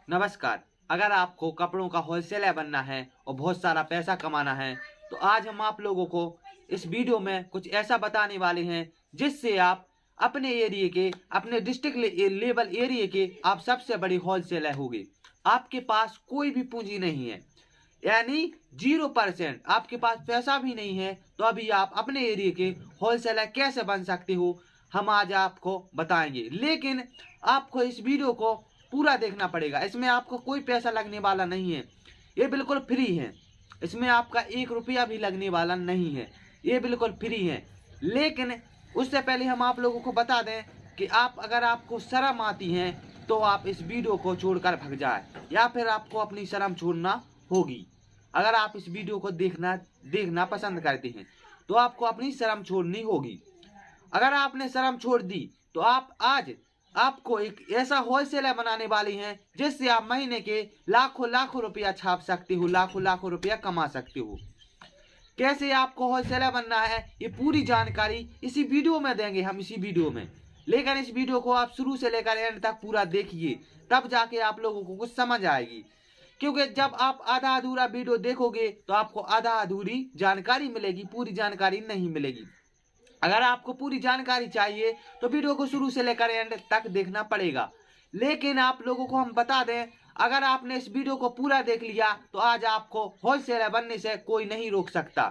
नमस्कार। अगर आपको कपड़ों का होलसेलर बनना है और बहुत सारा पैसा कमाना है तो आज हम आप लोगों को इस वीडियो में कुछ ऐसा बताने वाले हैं जिससे आप अपने एरिया के अपने डिस्ट्रिक्ट लेवल एरिया के आप सबसे बड़ी होलसेलर होंगे। आपके पास कोई भी पूंजी नहीं है, यानी 0%। आपके पास पैसा भी नहीं है तो अभी आप अपने एरिया के होलसेलर कैसे बन सकते हो हम आज आपको बताएंगे। लेकिन आपको इस वीडियो को पूरा देखना पड़ेगा। इसमें आपको कोई पैसा लगने वाला नहीं है, ये बिल्कुल फ्री है। इसमें आपका 1 रुपया भी लगने वाला नहीं है, ये बिल्कुल फ्री है। लेकिन उससे पहले हम आप लोगों को बता दें कि अगर आपको शर्म आती है तो आप इस वीडियो को छोड़कर भाग जाए, या फिर आपको अपनी शर्म छोड़ना होगी। अगर आप इस वीडियो को देखना पसंद करते हैं तो आपको अपनी शर्म छोड़नी होगी। अगर आपने शर्म छोड़ दी तो आप आज आपको एक ऐसा होलसेलर बनाने वाली हैं जिससे आप महीने के लाखों लाखों रुपया छाप सकते हो, लाखों लाखों रुपया कमा सकते हो। कैसे आपको होलसेलर बनना है ये पूरी जानकारी इसी वीडियो में देंगे हम, इसी वीडियो में। लेकिन इस वीडियो को आप शुरू से लेकर एंड तक पूरा देखिए, तब जाके आप लोगों को कुछ समझ आएगी। क्योंकि जब आप आधा अधूरा वीडियो देखोगे तो आपको आधा अधूरी जानकारी मिलेगी, पूरी जानकारी नहीं मिलेगी। अगर आपको पूरी जानकारी चाहिए तो वीडियो को शुरू से लेकर एंड तक देखना पड़ेगा। लेकिन आप लोगों को हम बता दें, अगर आपने इस वीडियो को पूरा देख लिया तो आज आपको होलसेलर बनने से कोई नहीं रोक सकता।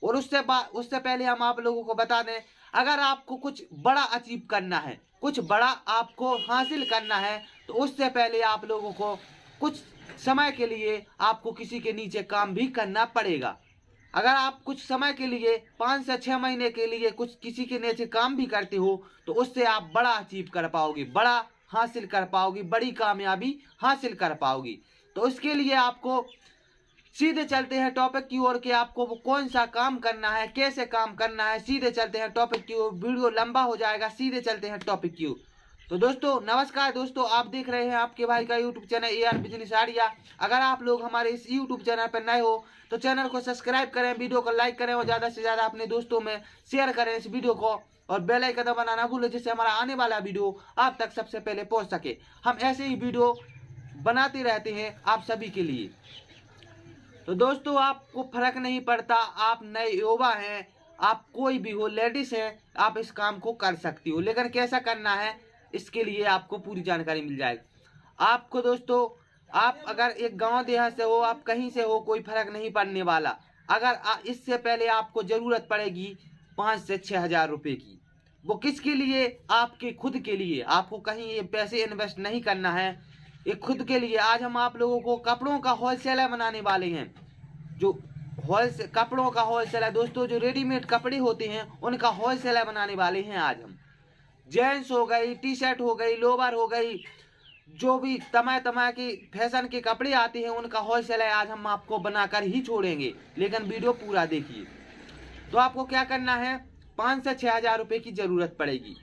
और उससे पहले हम आप लोगों को बता दें, अगर आपको कुछ बड़ा अचीव करना है, कुछ बड़ा आपको हासिल करना है, तो उससे पहले आप लोगों को कुछ समय के लिए आपको किसी के नीचे काम भी करना पड़ेगा। अगर आप कुछ समय के लिए 5 से 6 महीने के लिए कुछ किसी के नीचे काम भी करते हो तो उससे आप बड़ा अचीव कर पाओगे, बड़ा हासिल कर पाओगे, बड़ी कामयाबी हासिल कर पाओगी। तो उसके लिए आपको सीधे चलते हैं टॉपिक की ओर कि आपको वो कौन सा काम करना है, कैसे काम करना है। सीधे चलते हैं टॉपिक की ओर, वीडियो लंबा हो जाएगा, सीधे चलते हैं टॉपिक की ओर। तो दोस्तों नमस्कार दोस्तों, आप देख रहे हैं आपके भाई का YouTube channel AR business idea. अगर आप लोग हमारे इस यूट्यूब चैनल पर नए हो तो चैनल को सब्सक्राइब करें, वीडियो को लाइक करें और ज़्यादा से ज़्यादा अपने दोस्तों में शेयर करें इस वीडियो को, और बेल आइकन दबाना ना भूलें जिससे हमारा आने वाला वीडियो आप तक सबसे पहले पहुंच सके। हम ऐसे ही वीडियो बनाते रहते हैं आप सभी के लिए। तो दोस्तों आपको फर्क नहीं पड़ता, आप नए युवा हैं, आप कोई भी हो, लेडीज हैं, आप इस काम को कर सकती हो। लेकिन कैसा करना है इसके लिए आपको पूरी जानकारी मिल जाएगी। आपको दोस्तों, आप अगर एक गांव देहात से हो, आप कहीं से हो, कोई फर्क नहीं पड़ने वाला। अगर इससे पहले आपको ज़रूरत पड़ेगी 5 से 6 हज़ार रुपये की। वो किसके लिए? आपके खुद के लिए। आपको कहीं ये पैसे इन्वेस्ट नहीं करना है, ये खुद के लिए। आज हम आप लोगों को कपड़ों का होलसेलर बनाने वाले हैं। जो कपड़ों का होलसेलर दोस्तों, जो रेडीमेड कपड़े होते हैं उनका होलसेलर बनाने वाले हैं आज हम। जेंट्स हो गई, टी शर्ट हो गई, लोवर हो गई, जो भी तमाम के फैशन के कपड़े आते हैं उनका होलसेलर आज हम आपको बनाकर ही छोड़ेंगे। लेकिन वीडियो पूरा देखिए। तो आपको क्या करना है, 5 से 6 हज़ार रुपये की ज़रूरत पड़ेगी।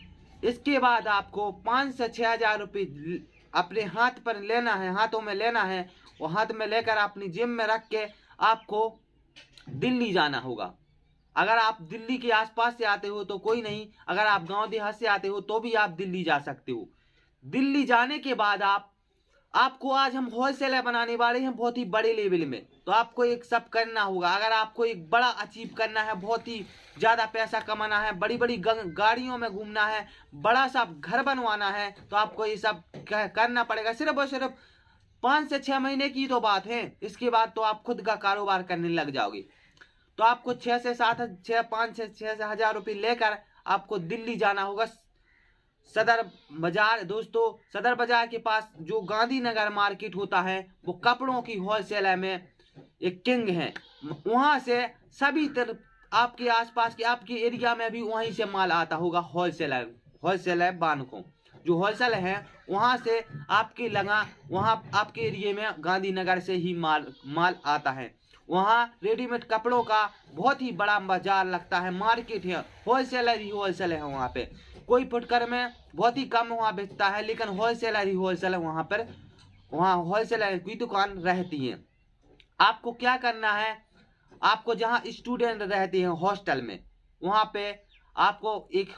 इसके बाद आपको 5 से 6 हज़ार रुपये अपने हाथ पर लेना है, हाथों में लेना है। वो हाथ में लेकर अपनी जेब में रख के आपको दिल्ली जाना होगा। अगर आप दिल्ली के आसपास से आते हो तो कोई नहीं, अगर आप गांव देहात से आते हो तो भी आप दिल्ली जा सकते हो। दिल्ली जाने के बाद आपको आज हम होलसेलर बनाने वाले हैं बहुत ही बड़े लेवल में। तो आपको एक सब करना होगा। अगर आपको एक बड़ा अचीव करना है, बहुत ही ज़्यादा पैसा कमाना है, बड़ी बड़ी गाड़ियों में घूमना है, बड़ा सा घर बनवाना है, तो आपको ये सब करना पड़ेगा। सिर्फ और सिर्फ 5 से 6 महीने की तो बात है। इसके बाद तो आप खुद का कारोबार करने लग जाओगे। तो आपको 5 से 6 हज़ार रुपये लेकर आपको दिल्ली जाना होगा। सदर बाजार दोस्तों, सदर बाजार के पास जो गांधीनगर मार्केट होता है वो कपड़ों की होलसेलर में एक किंग है। वहां से सभी तरफ आपके आसपास के आपके एरिया में भी वहीं से माल आता होगा। होलसेलर बानकों जो होलसेल है वहां से आपके लगा, वहां आपके एरिया में गांधीनगर से ही माल आता है। वहाँ रेडीमेड कपड़ों का बहुत ही बड़ा बाजार लगता है, मार्केट है, होलसेलर ही होलसेल है। वहाँ पे कोई फुटकर में बहुत ही कम वहाँ बेचता है, लेकिन होलसेलर ही होलसेलर वहाँ पर, वहाँ होलसेलर की दुकान रहती है। आपको क्या करना है, आपको जहाँ स्टूडेंट रहते हैं हॉस्टल में, वहाँ पे आपको एक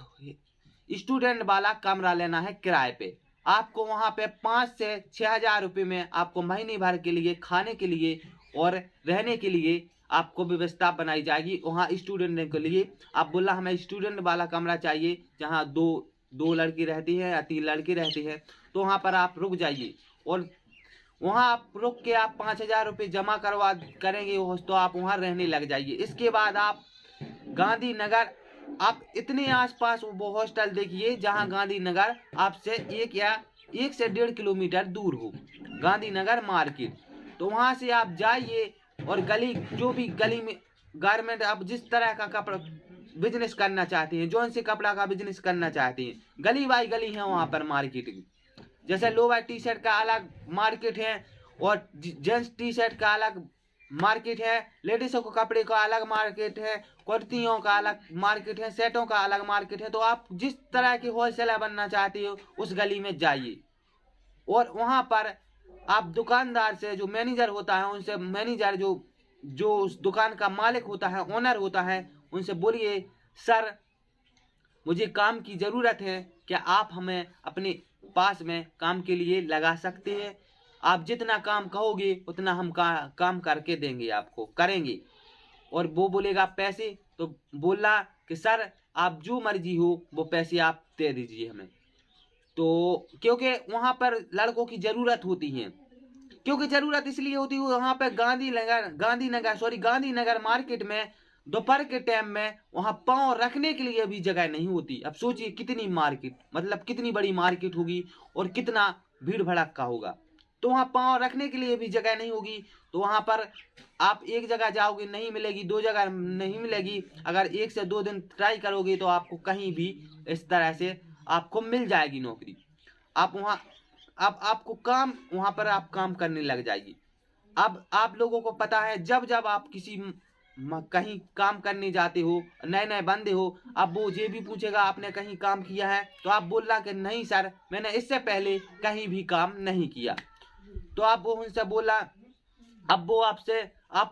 स्टूडेंट वाला कमरा लेना है किराए पे। आपको वहाँ पे 5 से 6 हज़ार रुपये में आपको महीने भर के लिए खाने के लिए और रहने के लिए आपको व्यवस्था बनाई जाएगी। वहाँ स्टूडेंट के लिए आप बोला हमें स्टूडेंट वाला कमरा चाहिए, जहाँ दो लड़की रहती है या 3 लड़की रहती है, तो वहाँ पर आप रुक जाइए। और वहाँ आप रुक के आप 5 हज़ार रुपये जमा करवा करेंगे तो आप वहाँ रहने लग जाइए। इसके बाद आप गांधीनगर, आप इतने आसपास वो हॉस्टल देखिए जहाँ गांधीनगर आपसे 1 से 1.5 किलोमीटर दूर हो, गांधीनगर मार्केट। तो वहाँ से आप जाइए और गली, जो भी गली में गारमेंट, आप जिस तरह का कपड़ा बिजनेस करना चाहते हैं, जौन से कपड़ा का बिजनेस करना चाहते हैं, गली बाई गली है वहाँ पर मार्केट की। जैसे लोअर टी शर्ट का अलग मार्केट है और जेंट्स टी शर्ट का अलग मार्केट है, लेडीज़ों को कपड़े का अलग मार्केट है, कुर्तियों का अलग मार्केट है, सेटों का अलग मार्केट है। तो आप जिस तरह की होलसेलर बनना चाहते हो उस गली में जाइए और वहाँ पर आप दुकानदार से, जो मैनेजर होता है उनसे, मैनेजर जो उस दुकान का मालिक होता है, ओनर होता है, उनसे बोलिए सर मुझे काम की ज़रूरत है, क्या आप हमें अपने पास में काम के लिए लगा सकते हैं? आप जितना काम कहोगे उतना हम काम करके देंगे, आपको करेंगे। और वो बोलेगा पैसे, तो बोला कि सर आप जो मर्जी हो वो पैसे आप दे दीजिए हमें। तो क्योंकि वहाँ पर लड़कों की ज़रूरत होती है, क्योंकि ज़रूरत इसलिए होती है वहाँ पर गांधीनगर मार्केट में दोपहर के टाइम में वहाँ पाँव रखने के लिए भी जगह नहीं होती। अब सोचिए कितनी मार्केट, मतलब कितनी बड़ी मार्केट होगी और कितना भीड़ भड़क्का होगा, तो वहाँ पाँव रखने के लिए भी जगह नहीं होगी। तो वहाँ पर आप एक जगह जाओगे नहीं मिलेगी, 2 जगह नहीं मिलेगी, अगर 1 से 2 दिन ट्राई करोगे तो आपको कहीं भी इस तरह से आपको मिल जाएगी नौकरी। आप वहाँ, अब आपको काम, वहाँ पर आप काम करने लग जाइए। अब आप लोगों को पता है जब जब आप किसी कहीं काम करने जाते हो, नए नए बंदे हो, अब वो ये भी पूछेगा आपने कहीं काम किया है, तो आप बोलना कि नहीं सर मैंने इससे पहले कहीं भी काम नहीं किया। तो आप वो उनसे बोला, अब वो आप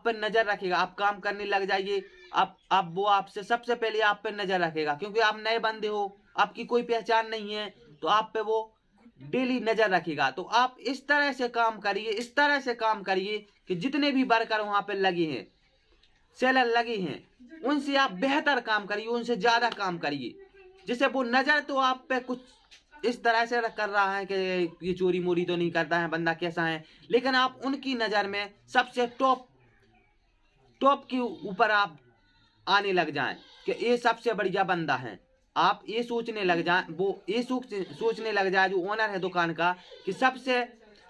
पर नजर रखेगा, आप काम करने लग जाइए। अब वो आपसे सबसे पहले आप पर नजर रखेगा, क्योंकि आप नए बंदे हो, आपकी कोई पहचान नहीं है, तो आप पे वो डेली नजर रखेगा। तो आप इस तरह से काम करिए, इस तरह से काम करिए कि जितने भी वर्कर वहां पे लगे हैं, सेलर लगे हैं, उनसे आप बेहतर काम करिए, उनसे ज्यादा काम करिए, जिससे वो नजर तो आप पे कुछ इस तरह से कर रहा है कि ये चोरी मोरी तो नहीं करता है, बंदा कैसा है, लेकिन आप उनकी नजर में सबसे टॉप के ऊपर आप आने लग जाएं कि ये सबसे बढ़िया बंदा है। आप ये सोचने लग जाए, वो ये सोचने लग जाए जो ओनर है दुकान का, कि सबसे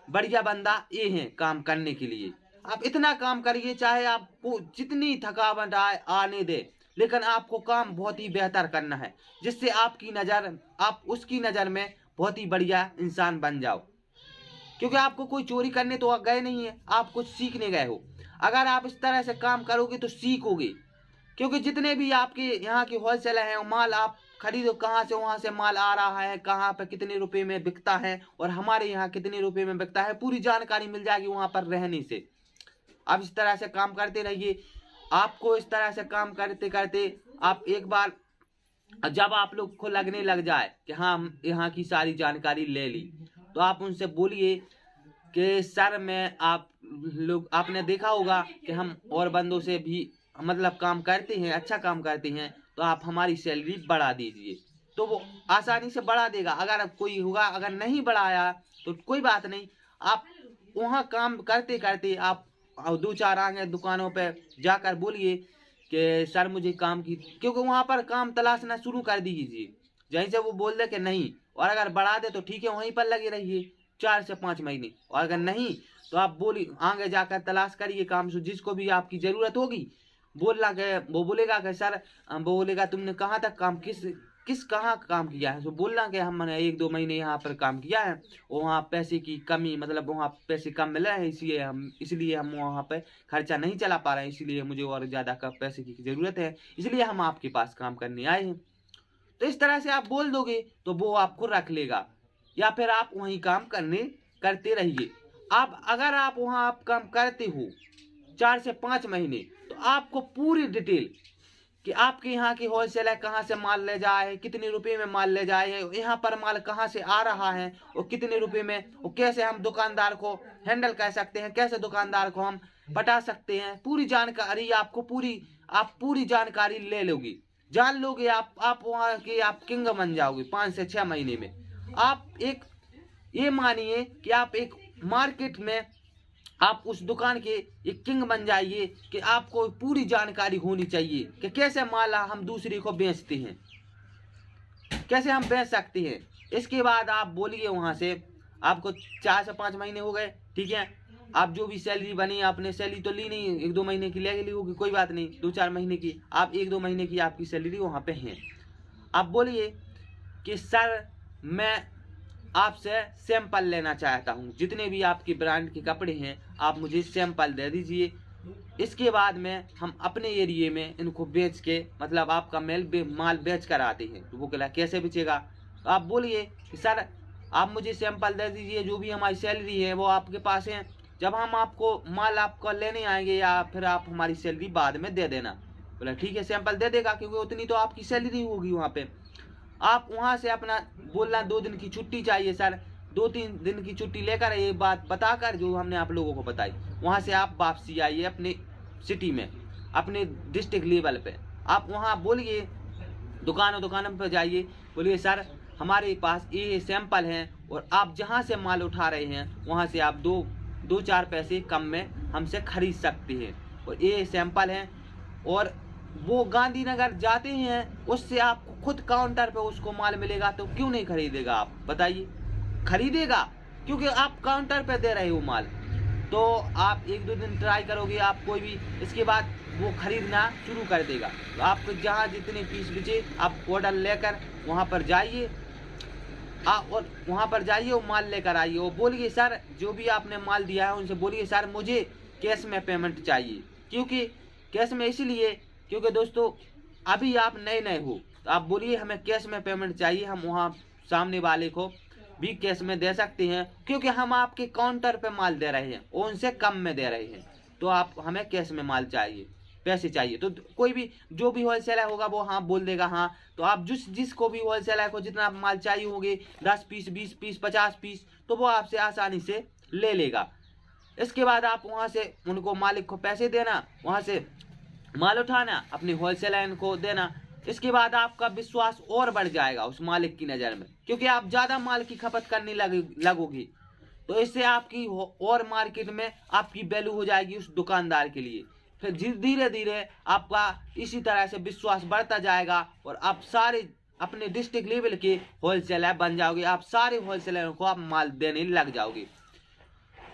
बढ़िया बंदा ये है काम करने के लिए। आप इतना काम करिए, चाहे आपको जितनी थकावट आने दे, लेकिन आपको काम बहुत ही बेहतर करना है, जिससे आपकी नज़र, आप उसकी नज़र में बहुत ही बढ़िया इंसान बन जाओ। क्योंकि आपको कोई चोरी करने तो गए नहीं है, आप कुछ सीखने गए हो। अगर आप इस तरह से काम करोगे तो सीखोगे, क्योंकि जितने भी आपके यहाँ के होलसेलर हैं, माल आप खरीदो कहाँ से, वहाँ से माल आ रहा है, कहाँ पे कितने रुपए में बिकता है और हमारे यहाँ कितने रुपए में बिकता है, पूरी जानकारी मिल जाएगी वहाँ पर रहने से। आप इस तरह से काम करते रहिए। आपको इस तरह से काम करते करते आप एक बार जब आप लोग को लगने लग जाए कि हाँ हम यहाँ की सारी जानकारी ले ली, तो आप उनसे बोलिए कि सर मैं, आप लोग आपने देखा होगा कि हम और बंदों से भी मतलब काम करते हैं, अच्छा काम करते हैं, तो आप हमारी सैलरी बढ़ा दीजिए। तो वो आसानी से बढ़ा देगा। अगर कोई होगा, अगर नहीं बढ़ाया तो कोई बात नहीं, आप वहाँ काम करते करते आप 2-4 आगे दुकानों पे जाकर बोलिए कि सर मुझे काम की, क्योंकि वहाँ पर काम तलाशना शुरू कर दीजिए। जहीं से वो बोल दे कि नहीं, और अगर बढ़ा दे तो ठीक है, वहीं पर लगे रहिए 4 से 5 महीने, और अगर नहीं तो आप बोलिए आगे जाकर तलाश करिए काम, जिसको भी आपकी ज़रूरत होगी बोलना के, वो बोलेगा कि सर, वो बोलेगा तुमने कहाँ तक काम, कहाँ काम किया है, तो बोलना कि हमने 1-2 महीने यहाँ पर काम किया है, वहाँ पैसे की कमी, मतलब वहाँ पैसे कम मिल रहे हैं, इसलिए हम वहाँ पे खर्चा नहीं चला पा रहे हैं, इसलिए मुझे और ज़्यादा पैसे की ज़रूरत है, इसलिए हम आपके पास काम करने आए हैं। तो इस तरह से आप बोल दोगे तो वो आपको रख लेगा, या फिर आप वहीं काम करते रहिए। अब अगर आप वहाँ काम करते हो 4 से 5 महीने, तो आपको पूरी डिटेल कि आपके यहाँ की होलसेलर कहाँ से माल ले जाए, कितने रुपए में माल ले जाए, यहाँ पर माल कहाँ से आ रहा है और कितने रुपए में, और कैसे हम दुकानदार को हैंडल कर सकते हैं, कैसे दुकानदार को हम पटा सकते हैं। पूरी जानकारी आपको आप पूरी जानकारी ले लोगी, जान लोगे आप वहाँ के आप किंग बन जाओगे 5 से 6 महीने में। आप एक ये मानिए कि आप एक मार्केट में आप उस दुकान के एक किंग बन जाइए कि आपको पूरी जानकारी होनी चाहिए कि कैसे माल हम दूसरे को बेचते हैं, कैसे हम बेच सकते हैं। इसके बाद आप बोलिए वहाँ से, आपको 4 से 5 महीने हो गए, ठीक है, आप जो भी सैलरी बनी, आपने सैलरी तो ली नहीं, 1-2 महीने की ले ली होगी, कोई बात नहीं, 2-4 महीने की, आप 1-2 महीने की आपकी सैलरी वहाँ पे है। आप बोलिए कि सर मैं आपसे सैंपल लेना चाहता हूँ, जितने भी आपकी ब्रांड के कपड़े हैं आप मुझे सैंपल दे दीजिए, इसके बाद में हम अपने एरिए में इनको बेच के, मतलब आपका माल बेच कर आते हैं। तो वो कहला कैसे बेचेगा, तो आप बोलिए कि सर आप मुझे सैंपल दे दीजिए, जो भी हमारी सैलरी है वो आपके पास है, जब हम आपको माल आपको लेने आएंगे या फिर आप हमारी सैलरी बाद में दे देना। बोला ठीक है, सैंपल दे देगा, क्योंकि उतनी तो आपकी सैलरी होगी वहाँ पे। आप वहाँ से अपना बोलना 2 दिन की छुट्टी चाहिए सर, 2-3 दिन की छुट्टी लेकर ये बात बताकर जो हमने आप लोगों को बताई, वहाँ से आप वापसी आइए अपने सिटी में, अपने डिस्ट्रिक्ट लेवल पे। आप वहाँ बोलिए, दुकानों पर जाइए, बोलिए सर हमारे पास ये सैंपल हैं और आप जहाँ से माल उठा रहे हैं वहाँ से आप 2-4 पैसे कम में हमसे खरीद सकते हैं, और ये सैंपल हैं। और वो गांधीनगर जाते हैं, उससे आपको खुद काउंटर पे उसको माल मिलेगा, तो क्यों नहीं खरीदेगा आप बताइए, खरीदेगा, क्योंकि आप काउंटर पे दे रहे हो माल। तो आप 1-2 दिन ट्राई करोगे आप कोई भी, इसके बाद वो खरीदना शुरू कर देगा। तो आपको जहाँ जितने पीस बचे आप ऑर्डर लेकर वहाँ पर जाइए, और वहाँ पर जाइए और माल लेकर आइए, और बोलिए सर जो भी आपने माल दिया है उनसे बोलिए सर मुझे कैश में पेमेंट चाहिए। क्योंकि कैश में इसलिए क्योंकि दोस्तों अभी आप नए हो, तो आप बोलिए हमें कैश में पेमेंट चाहिए, हम वहाँ सामने वाले को भी कैश में दे सकते हैं, क्योंकि हम आपके काउंटर पे माल दे रहे हैं और उनसे कम में दे रहे हैं, तो आप हमें कैश में माल चाहिए, पैसे चाहिए। तो कोई भी जो भी होलसेलर होगा वो हाँ बोल देगा हाँ। तो आप जिसको भी होलसेलर को जितना माल चाहिए होंगे 10 पीस, 20 पीस, 50 पीस, तो वो आपसे आसानी से ले लेगा। इसके बाद आप वहाँ से उनको मालिक को पैसे देना, वहाँ से माल उठाना, अपने होलसेलर को देना। इसके बाद आपका विश्वास और बढ़ जाएगा उस मालिक की नज़र में, क्योंकि आप ज़्यादा माल की खपत करने लगोगी, तो इससे आपकी और मार्केट में आपकी वैल्यू हो जाएगी उस दुकानदार के लिए। फिर धीरे धीरे आपका इसी तरह से विश्वास बढ़ता जाएगा और आप सारे अपने डिस्ट्रिक्ट लेवल के होलसेलर बन जाओगे, आप सारे होलसेलरों को आप माल देने लग जाओगे।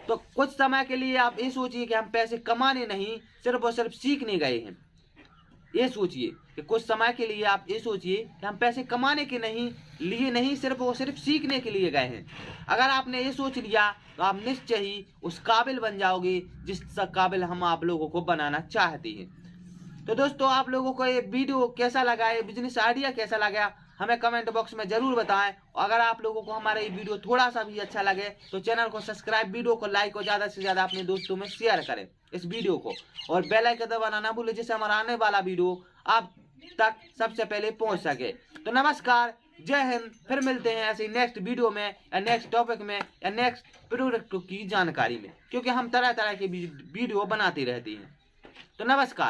तो कुछ समय के लिए आप ये सोचिए कि हम पैसे कमाने नहीं, सिर्फ और सिर्फ सीखने गए हैं। ये सोचिए कि कुछ समय के लिए आप ये सोचिए कि हम पैसे कमाने के लिए नहीं, सिर्फ और सिर्फ सीखने के लिए गए हैं। अगर आपने ये सोच लिया तो आप निश्चय ही उस काबिल बन जाओगे जिस काबिल हम आप लोगों को बनाना चाहते हैं। तो दोस्तों आप लोगों को ये वीडियो कैसा लगा, ये बिजनेस आइडिया कैसा लगा, हमें कमेंट बॉक्स में जरूर बताएं। और अगर आप लोगों को हमारा ये वीडियो थोड़ा सा भी अच्छा लगे तो चैनल को सब्सक्राइब, वीडियो को लाइक और ज़्यादा से ज़्यादा अपने दोस्तों में शेयर करें इस वीडियो को, और बेल आइकन दबाना ना भूलें जिससे हमारा आने वाला वीडियो आप तक सबसे पहले पहुंच सके। तो नमस्कार, जय हिंद। फिर मिलते हैं ऐसे नेक्स्ट वीडियो में या नेक्स्ट टॉपिक में या नेक्स्ट प्रोडक्ट की जानकारी में, क्योंकि हम तरह तरह के वीडियो बनाते रहते हैं। तो नमस्कार।